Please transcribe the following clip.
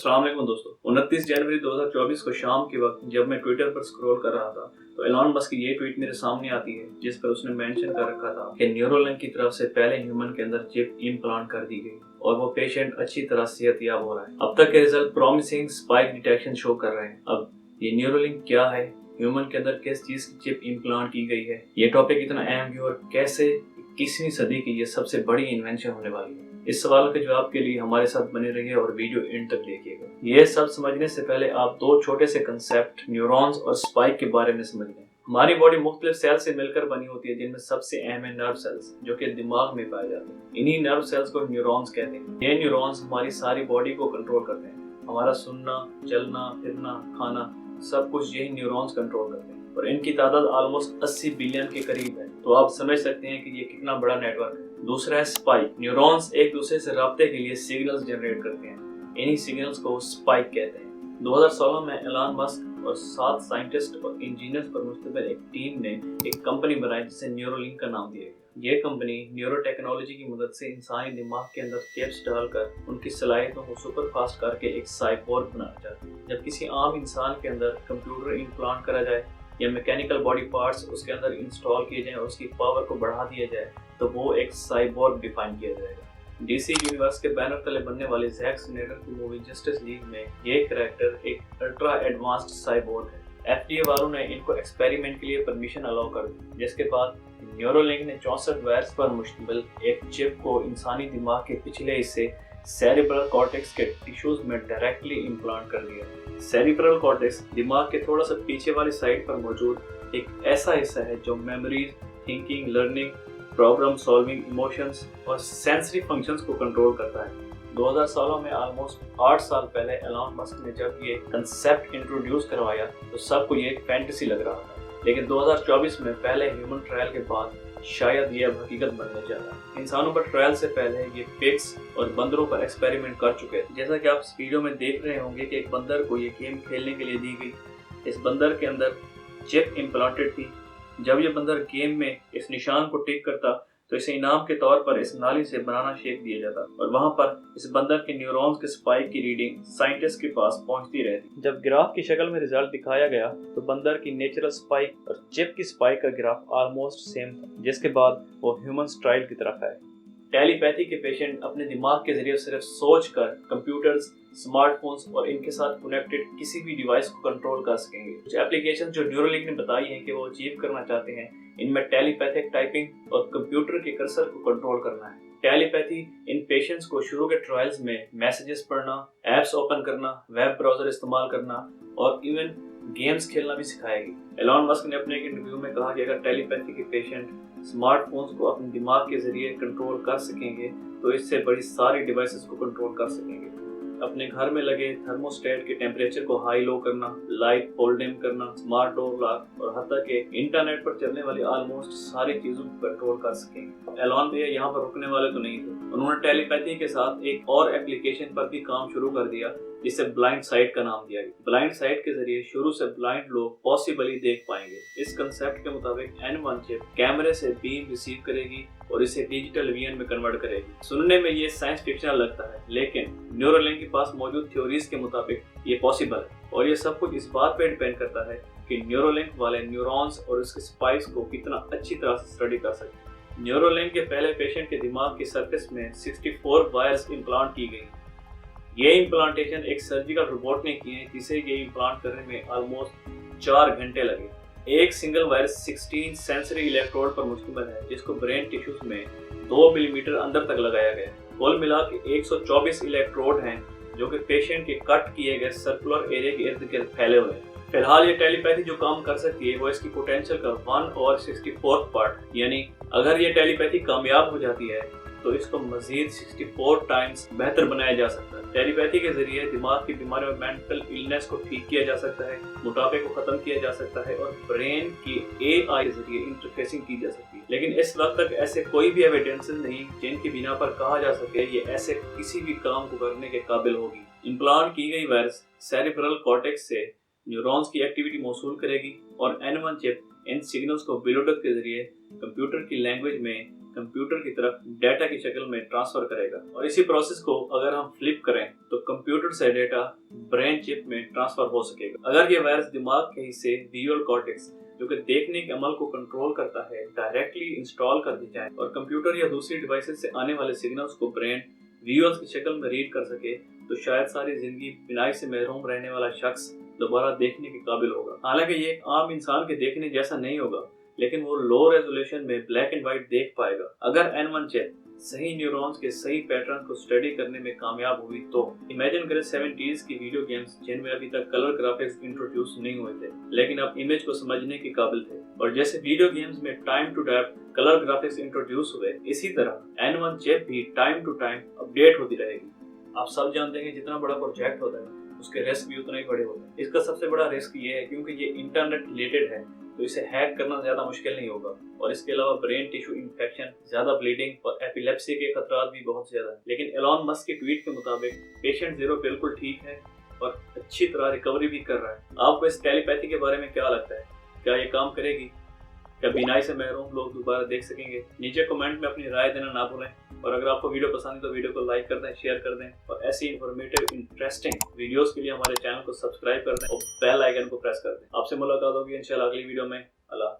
अस्सलाम वालेकुम दोस्तों, 29 जनवरी 2024 को शाम के वक्त जब मैं ट्विटर पर स्क्रॉल कर रहा था तो एलॉन मस्क की ये ट्वीट मेरे सामने आती है जिस पर उसने मेंशन कर रखा था कि न्यूरोलिंक की तरफ से पहले ह्यूमन के अंदर चिप इम्प्लांट कर दी गई और वो पेशेंट अच्छी तरह सेहतयाब हो रहा है। अब तक के result promising spike detection show कर रहे हैं। अब ये न्यूरोलिंक क्या है, ह्यूमन के अंदर किस चीज की चिप इम्प्लांट की गई है, ये टॉपिक इतना अहम क्यों और कैसे 21वीं सदी की ये सबसे बड़ी इन्वेंशन होने वाली है, इस सवाल के जवाब के लिए हमारे साथ बने रहिए और वीडियो एंड तक देखिएगा। ये सब समझने से पहले आप दो छोटे से कंसेप्ट न्यूरॉन्स और स्पाइक के बारे में समझ लें। हमारी बॉडी मुख्तलिफ सेल से मिलकर बनी होती है जिनमें सबसे अहम है नर्व सेल्स जो कि दिमाग में पाए जाते हैं। इन्हीं नर्व सेल्स को न्यूरॉन्स कहते हैं। ये न्यूरॉन्स हमारी सारी बॉडी को कंट्रोल करते हैं। हमारा सुनना, चलना, फिरना, खाना सब कुछ यही न्यूरॉन्स कंट्रोल करते हैं और इनकी तादाद ऑलमोस्ट 80 बिलियन के करीब है। तो आप समझ सकते हैं कि ये कितना बड़ा नेटवर्क है। दूसरा है स्पाइक। न्यूरॉन्स एक दूसरे से राब्ते के लिए सिग्नल्स जनरेट करते हैं। इन्हीं सिग्नल्स को स्पाइक कहते हैं। 2016 में एलॉन मस्क और 7 साइंटिस्ट और इंजीनियर्स पर मुश्तमिल एक टीम ने एक कंपनी बनाई जिसे न्यूरोलिंक का नाम दिया गया। ये कंपनी न्यूरो टेक्नोलॉजी की मदद से इंसानी दिमाग के अंदर चिप्स डालकर उनकी सलाहियतों को सुपर फास्ट करके एक साइबोर्ग बनाना चाहती है। जब किसी आम इंसान के अंदर कंप्यूटर इम्प्लांट करा जाए या मैकेनिकल बॉडी पार्ट्स उसके अंदर इंस्टॉल किए जाएं और उसकी पावर को बढ़ा दिया जाए तो वो एक साइबोर्ग डिफाइन किया जाएगा। डीसी यूनिवर्स के बैनर तले बनने वाली जैक स्नाइडर की मूवी जस्टिस लीग में ये कैरेक्टर एक अल्ट्रा एडवांस्ड साइबोर्ग है। एफडीए वालों ने इनको एक्सपेरिमेंट के लिए परमिशन अलाउ कर दी, जिसके बाद न्यूरोलिंक ने 64 वायर्स पर मुश्तमिल एक चिप को इंसानी दिमाग के पिछले हिस्से सेरिब्रल कॉर्टेक्स के टिश्यूज में डायरेक्टली इम्प्लांट कर दिया। सेरिब्रल कॉर्टेक्स दिमाग के थोड़ा सा पीछे वाली साइड पर मौजूद एक ऐसा हिस्सा है जो memories, thinking, learning, problem solving, emotions और सेंसरी फंक्शंस को कंट्रोल करता है। 2016 में ऑलमोस्ट 8 साल पहले एलॉन मस्क ने जब ये कंसेप्ट इंट्रोड्यूस करवाया तो सबको ये एक फैंटेसी लग रहा था, लेकिन 2024 में पहले ह्यूमन ट्रायल के बाद शायद ये अब हकीकत बनने जा रहा है। इंसानों पर ट्रायल से पहले ये पिग्स और बंदरों पर एक्सपेरिमेंट कर चुके थे। जैसा कि आप इस वीडियो में देख रहे होंगे कि एक बंदर को ये गेम खेलने के लिए दी गई। इस बंदर के अंदर चिप इम्प्लांटेड थी। जब ये बंदर गेम में इस निशान को टिक करता तो इसे इनाम के तौर पर इस नाली से बनाना शेक दिया जाता और वहां पर इस बंदर के न्यूरॉन्स के स्पाइक की रीडिंग साइंटिस्ट के पास पहुंचती रहती। जब ग्राफ की शक्ल में रिजल्ट दिखाया गया तो बंदर की नेचुरल स्पाइक और चिप की स्पाइक का ग्राफ ऑलमोस्ट सेम था, जिसके बाद वो ह्यूमन ट्रायल की तरफ आए। टेलीपैथी के पेशेंट अपने दिमाग के जरिए सिर्फ सोच कर कंप्यूटर्स, स्मार्टफोन्स और इनके साथ कनेक्टेड किसी भी डिवाइस को कंट्रोल कर सकेंगे। कुछ एप्लीकेशन जो न्यूरोलिंक ने बताई हैं कि वो अचीव करना चाहते हैं, इनमें टेलीपैथिक टाइपिंग और कंप्यूटर के कर्सर को कंट्रोल करना है। टेलीपैथी इन पेशेंट्स को शुरू के ट्रायल्स में मैसेजेस पढ़ना, ऐप्स ओपन करना, वेब ब्राउजर इस्तेमाल करना और इवन गेम्स खेलना भी सिखाएगी। एलॉन मस्क ने अपने एक इंटरव्यू में कहा कि अगर टेलीपैथी के पेशेंट स्मार्टफोन्स को अपने दिमाग के जरिए कंट्रोल कर सकेंगे तो इससे बड़ी सारी डिवाइसेस को कंट्रोल कर सकेंगे। अपने घर में लगे थर्मोस्टेट के टेम्परेचर को हाई लो करना, लाइट होल्ड डिम करना, स्मार्ट डोर लॉक और हत्ता के इंटरनेट पर चलने वाली ऑलमोस्ट सारी चीजों को कंट्रोल कर सकेंगे। एलॉन भैया यहाँ पर रुकने वाले तो नहीं थे। उन्होंने टेलीपैथी के साथ एक और एप्लीकेशन पर भी काम शुरू कर दिया जिसे ब्लाइंड साइट का नाम दिया गया। ब्लाइंड साइट के जरिए शुरू से ब्लाइंड लोग पॉसिबली देख पाएंगे। इस कंसेप्ट के मुताबिक N1 चिप कैमरे से बीम रिसीव करेगी और इसे डिजिटल विजन में कन्वर्ट करेगी। सुनने में ये साइंस फिक्शनल लगता है, लेकिन न्यूरोलिंक के पास मौजूद थ्योरीज के मुताबिक ये पॉसिबल है और ये सब कुछ इस बात पे डिपेंड करता है कि न्यूरोलिंक वाले न्यूरॉन्स और उसके स्पाइक्स को कितना अच्छी तरह से स्टडी कर सकते हैं। न्यूरोलिंक के पहले पेशेंट के दिमाग की सरफेस में 64 वायर्स इम्प्लांट की गई। ये इम्प्लांटेशन एक सर्जिकल रोबोट ने की है जिसे ये इम्प्लांट करने में ऑलमोस्ट 4 घंटे लगे। एक सिंगल वायर 16 सेंसरी इलेक्ट्रोड पर मुश्तमिल है जिसको ब्रेन टिश्यूज में 2 मिलीमीटर अंदर तक लगाया गया है। कुल मिला के 124 इलेक्ट्रोड हैं जो कि पेशेंट के कट किए गए सर्कुलर एरिया के इर्द गिर्द फैले हुए हैं। फिलहाल ये टेलीपैथी जो काम कर सकती है वो इसकी पोटेंशियल का 1/64 पार्ट, यानी अगर ये टेलीपैथी कामयाब हो जाती है तो इसको मजीद 64 टाइम्स बेहतर बनाया जा सकता है। टेलीपैथी के जरिए दिमाग की बीमारियों में मेंटल इलनेस को ठीक किया जा सकता है, मोटापे को खत्म किया जा सकता है और ब्रेन की AI के जरिए इंटरफेसिंग की जा सकती है। लेकिन इस वक्त तक ऐसे कोई भी एविडेंसेस नहीं जिनकी बिना पर कहा जा सके ये ऐसे किसी भी काम को करने के काबिल होगी। इम्प्लांट की गई वायरस सेरिब्रल कॉर्टेक्स से न्यूरॉन्स की एक्टिविटी मौसूल करेगी और N1 चिप इन सिग्नल्स को ब्लूटूथ के जरिए कंप्यूटर की लैंग्वेज में कंप्यूटर की तरफ डेटा की शक्ल में ट्रांसफर करेगा। और इसी प्रोसेस को अगर हम फ्लिप करें तो कंप्यूटर से डेटा ब्रेन चिप में ट्रांसफर हो सकेगा। अगर ये वायरस दिमाग के हिस्से विजुअल कॉर्टेक्स जो कि देखने के अमल को कंट्रोल करता है डायरेक्टली इंस्टॉल कर दी जाए और कंप्यूटर या दूसरी डिवाइसेस से आने वाले सिग्नल्स को ब्रेन विजुअल्स की शक्ल में रीड कर सके तो शायद सारी जिंदगी बिनाई से महरूम रहने वाला शख्स दोबारा देखने के काबिल होगा। हालांकि ये एक आम इंसान के देखने जैसा नहीं होगा, लेकिन वो लो रेजोल्यूशन में ब्लैक एंड व्हाइट देख पाएगा। अगर N1 चिप सही न्यूरॉन्स के सही पैटर्न को स्टडी करने में कामयाब हुई तो इमेजिन करें 70s की वीडियो गेम्स जिनमें अभी तक कलर ग्राफिक्स इंट्रोड्यूस नहीं हुए थे लेकिन अब इमेज को समझने के काबिल थे, और जैसे वीडियो गेम्स में time to time colour graphics introduce हुए इसी तरह N1 चिप भी टाइम टू टाइम अपडेट होती रहेगी। आप सब जानते हैं कि जितना बड़ा प्रोजेक्ट होता है उसके रिस्क भी उतना ही बड़े होते हैं। इसका सबसे बड़ा रिस्क ये है क्योंकि ये इंटरनेट रिलेटेड है तो इसे हैक करना ज्यादा मुश्किल नहीं होगा, और इसके अलावा ब्रेन टिश्यू इन्फेक्शन, ज्यादा ब्लीडिंग और एपिलेप्सी के खतरात भी बहुत ज्यादा हैं। लेकिन एलॉन मस्क के ट्वीट के मुताबिक पेशेंट 0 बिल्कुल ठीक है और अच्छी तरह रिकवरी भी कर रहा है। आपको इस टेलीपैथी के बारे में क्या लगता है? क्या ये काम करेगी? क्या बीनाई से महरूम लोग दोबारा देख सकेंगे? नीचे कमेंट में अपनी राय देना ना भूलें, और अगर आपको वीडियो पसंद है तो वीडियो को लाइक कर दें, शेयर कर दें, और ऐसी इन्फॉर्मेटिव इंटरेस्टिंग वीडियोस के लिए हमारे चैनल को सब्सक्राइब कर दें और बेल आइकन को प्रेस कर दें। आपसे मुलाकात होगी इंशाल्लाह अगली वीडियो में। अल्लाह।